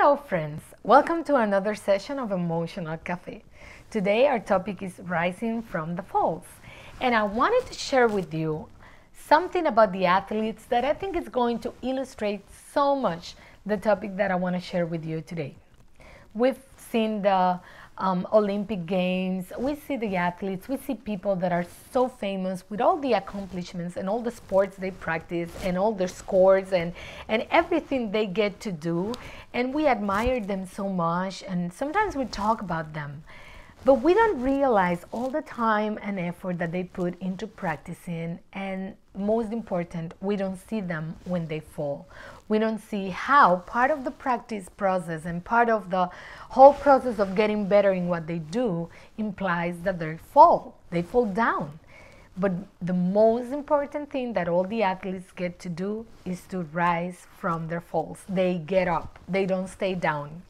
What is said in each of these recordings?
Hello friends, welcome to another session of Emotional Café. Today our topic is rising from the falls, and I wanted to share with you something about the athletes that I think is going to illustrate so much the topic that I want to share with you today. We've seen the Olympic Games, we see the athletes, we see people that are so famous with all the accomplishments and all the sports they practice and all their scores and everything they get to do. And we admire them so much, and sometimes we talk about them. But we don't realize all the time and effort that they put into practicing, and most important, we don't see them when they fall. We don't see how part of the practice process and part of the whole process of getting better in what they do implies that they fall down. But the most important thing that all the athletes get to do is to rise from their falls. They get up, they don't stay down.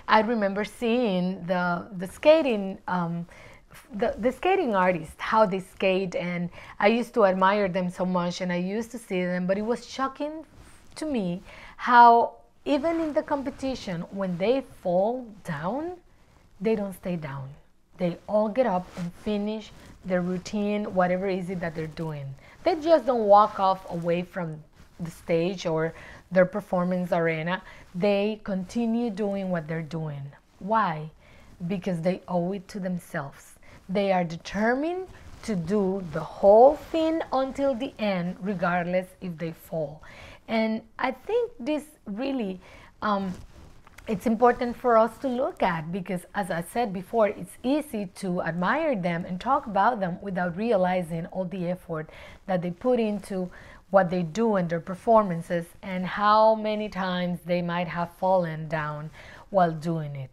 I remember seeing the skating the skating artists, how they skate, and I used to admire them so much, and I used to see them, but it was shocking to me how even in the competition, when they fall down, they don't stay down. They all get up and finish their routine, whatever it is that they're doing. They just don't walk off away from the stage or their performance arena. They continue doing what they're doing. Why? Because they owe it to themselves. They are determined to do the whole thing until the end, regardless if they fall. And I think this really, it's important for us to look at, because as I said before, it's easy to admire them and talk about them without realizing all the effort that they put into what they do in their performances and how many times they might have fallen down while doing it.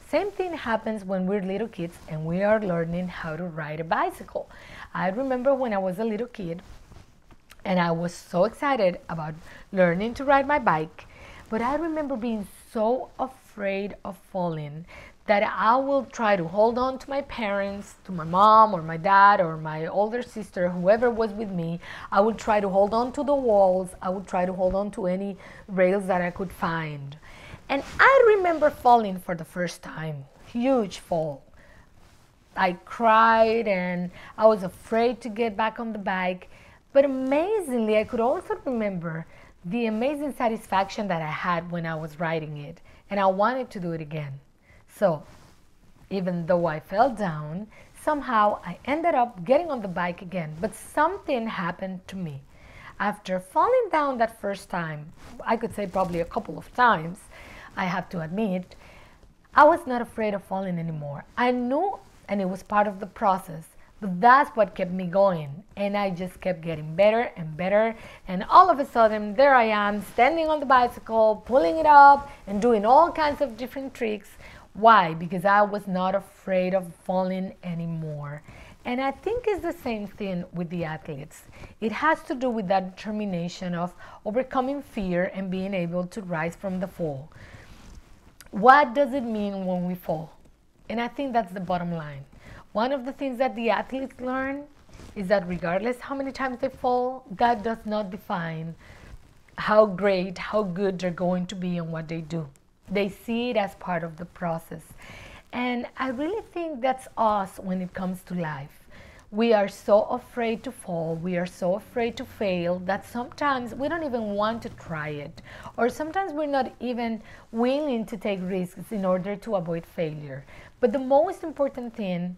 Same thing happens when we're little kids and we are learning how to ride a bicycle. I remember when I was a little kid and I was so excited about learning to ride my bike, but I remember being so afraid of falling that I will try to hold on to my parents, to my mom or my dad or my older sister, whoever was with me. I would try to hold on to the walls. I would try to hold on to any rails that I could find. And I remember falling for the first time, huge fall. I cried and I was afraid to get back on the bike. But amazingly, I could also remember the amazing satisfaction that I had when I was riding it. And I wanted to do it again. So, even though I fell down, somehow I ended up getting on the bike again. But something happened to me. After falling down that first time, I could say probably a couple of times, I have to admit, I was not afraid of falling anymore. I knew, and it was part of the process, but that's what kept me going. And I just kept getting better and better. And all of a sudden, there I am, standing on the bicycle, pulling it up, and doing all kinds of different tricks. Why? Because I was not afraid of falling anymore. And I think it's the same thing with the athletes. It has to do with that determination of overcoming fear and being able to rise from the fall. What does it mean when we fall? And I think that's the bottom line. One of the things that the athletes learn is that regardless how many times they fall, that does not define how great, how good they're going to be in what they do. They see it as part of the process. And I really think that's us when it comes to life. We are so afraid to fall, we are so afraid to fail that sometimes we don't even want to try it. Or sometimes we're not even willing to take risks in order to avoid failure. But the most important thing,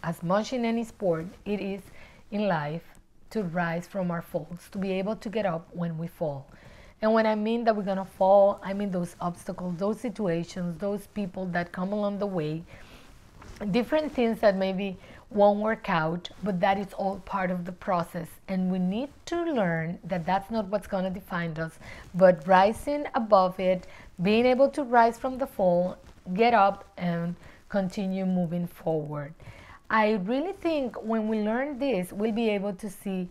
as much in any sport, it is in life to rise from our falls, to be able to get up when we fall. And when I mean that we're going to fall, I mean those obstacles, those situations, those people that come along the way, different things that maybe won't work out, but that is all part of the process. And we need to learn that that's not what's going to define us, but rising above it, being able to rise from the fall, get up and continue moving forward. I really think when we learn this, we'll be able to see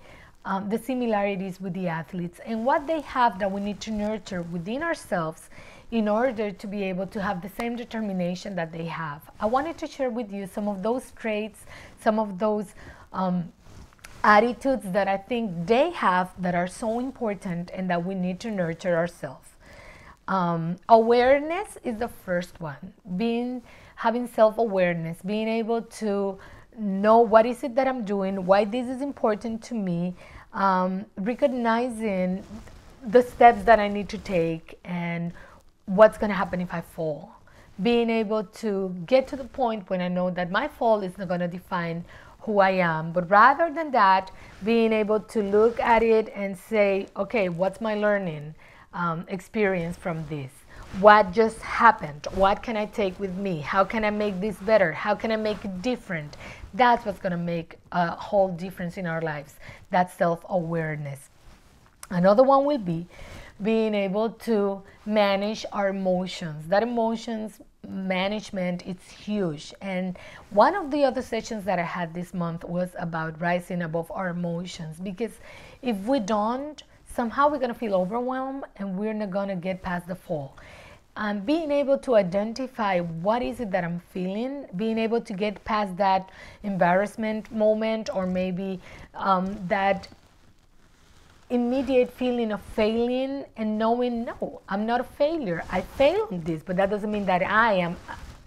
the similarities with the athletes and what they have that we need to nurture within ourselves in order to be able to have the same determination that they have. I wanted to share with you some of those traits, some of those attitudes that I think they have that are so important and that we need to nurture ourselves. Awareness is the first one. Having self-awareness, being able to know what is it that I'm doing, why this is important to me, recognizing the steps that I need to take and what's going to happen if I fall. Being able to get to the point when I know that my fall is not going to define who I am, but rather than that, being able to look at it and say, okay, what's my learning experience from this? What just happened? What can I take with me? How can I make this better? How can I make it different? That's what's going to make a whole difference in our lives. That's self-awareness. Another one will be being able to manage our emotions. That emotions management is huge. And one of the other sessions that I had this month was about rising above our emotions, because if we don't, somehow we're going to feel overwhelmed and we're not going to get past the fall. Being able to identify what is it that I'm feeling, being able to get past that embarrassment moment, or maybe that immediate feeling of failing, and knowing, no, I'm not a failure. I failed in this, but that doesn't mean that I am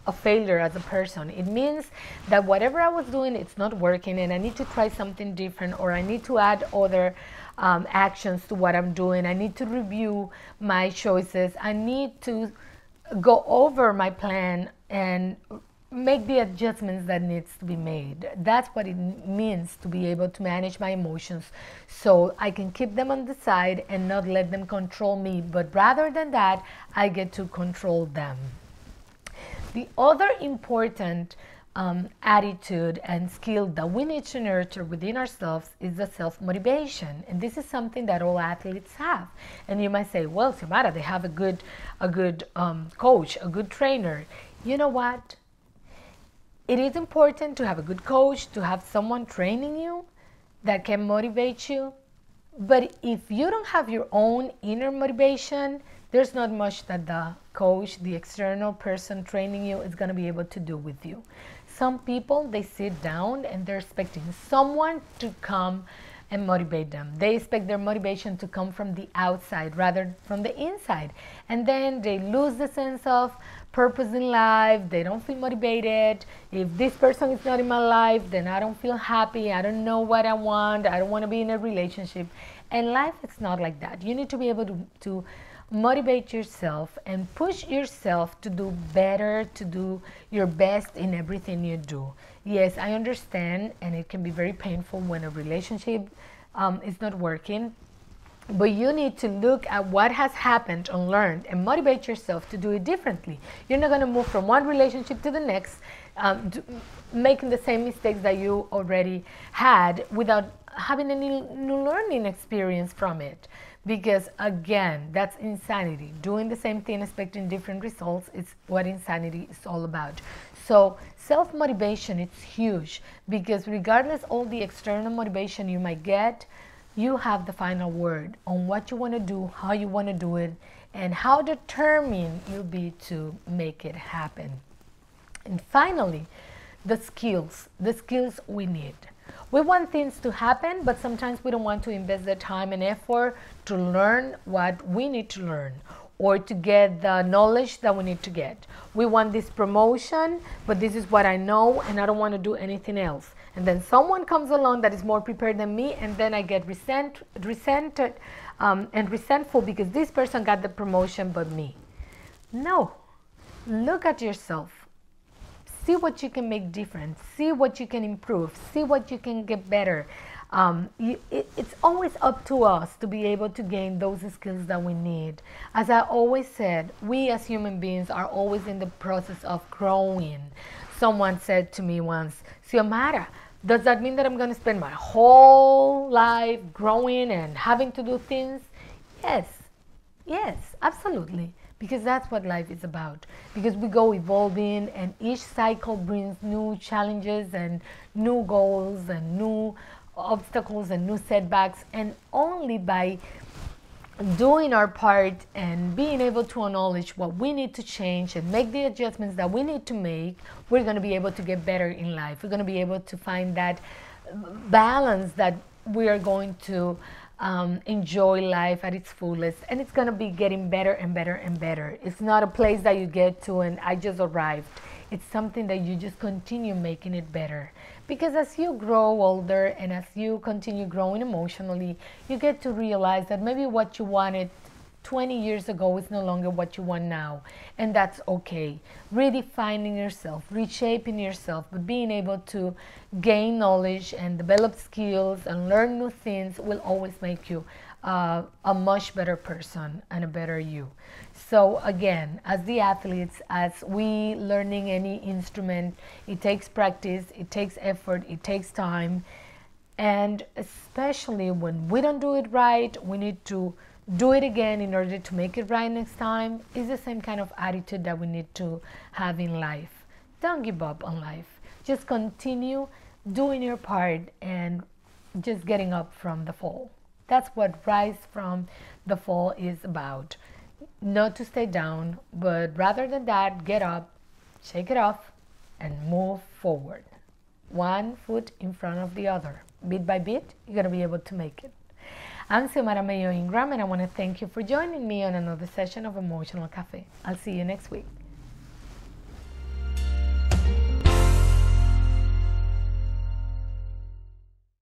a failure as a person. It means that whatever I was doing, it's not working, and I need to try something different, or I need to add other actions to what I'm doing. I need to review my choices. I need to go over my plan and make the adjustments that needs to be made. That's what it means to be able to manage my emotions, so I can keep them on the side and not let them control me, but rather than that, I get to control them. The other important attitude and skill that we need to nurture within ourselves is the self-motivation. And this is something that all athletes have. And you might say, well, Xiomara, they have a good coach, a good trainer. You know what? It is important to have a good coach, to have someone training you that can motivate you. But if you don't have your own inner motivation, there's not much that the coach, the external person training you, is going to be able to do with you. Some people, they sit down and they're expecting someone to come and motivate them. They expect their motivation to come from the outside rather from the inside. And then they lose the sense of purpose in life. They don't feel motivated. If this person is not in my life, then I don't feel happy. I don't know what I want. I don't want to be in a relationship. And life is not like that. You need to be able to motivate yourself and push yourself to do better, to do your best in everything you do. Yes, I understand, and it can be very painful when a relationship is not working, but you need to look at what has happened and learned and motivate yourself to do it differently. You're not going to move from one relationship to the next, making the same mistakes that you already had without having any new learning experience from it. Because again, that's insanity. Doing the same thing, expecting different results, is what insanity is all about. So self-motivation, it's huge, because regardless all the external motivation you might get, you have the final word on what you want to do, how you want to do it, and how determined you'll be to make it happen. And finally, the skills we need. We want things to happen, but sometimes we don't want to invest the time and effort to learn what we need to learn, or to get the knowledge that we need to get. We want this promotion, but this is what I know, and I don't want to do anything else. And then someone comes along that is more prepared than me, and then I get resented and resentful because this person got the promotion but me. No. Look at yourself. See what you can make different. See what you can improve. See what you can get better. It's always up to us to be able to gain those skills that we need. As I always said, we as human beings are always in the process of growing. Someone said to me once, Xiomara, does that mean that I'm going to spend my whole life growing and having to do things? Yes, absolutely. Because that's what life is about. Because we go evolving, and each cycle brings new challenges and new goals and new obstacles and new setbacks. And only by doing our part and being able to acknowledge what we need to change and make the adjustments that we need to make, we're going to be able to get better in life. We're going to be able to find that balance that we are going to enjoy life at its fullest, and it's going to be getting better and better and better. It's not a place that you get to and I just arrived. It's something that you just continue making it better, because as you grow older and as you continue growing emotionally, you get to realize that maybe what you wanted 20 years ago is no longer what you want now, and that's okay. Redefining yourself, reshaping yourself, but being able to gain knowledge and develop skills and learn new things will always make you a much better person and a better you. So again, as the athletes, as we learning any instrument, it takes practice, it takes effort, it takes time, and especially when we don't do it right, we need to do it again in order to make it right next time. It's the same kind of attitude that we need to have in life. Don't give up on life. Just continue doing your part and just getting up from the fall. That's what Rise from the Fall is about. Not to stay down, but rather than that, get up, shake it off, and move forward. One foot in front of the other. Bit by bit, you're going to be able to make it. I'm Xiomara Mayo Ingram, and I want to thank you for joining me on another session of Emotional Cafe. I'll see you next week.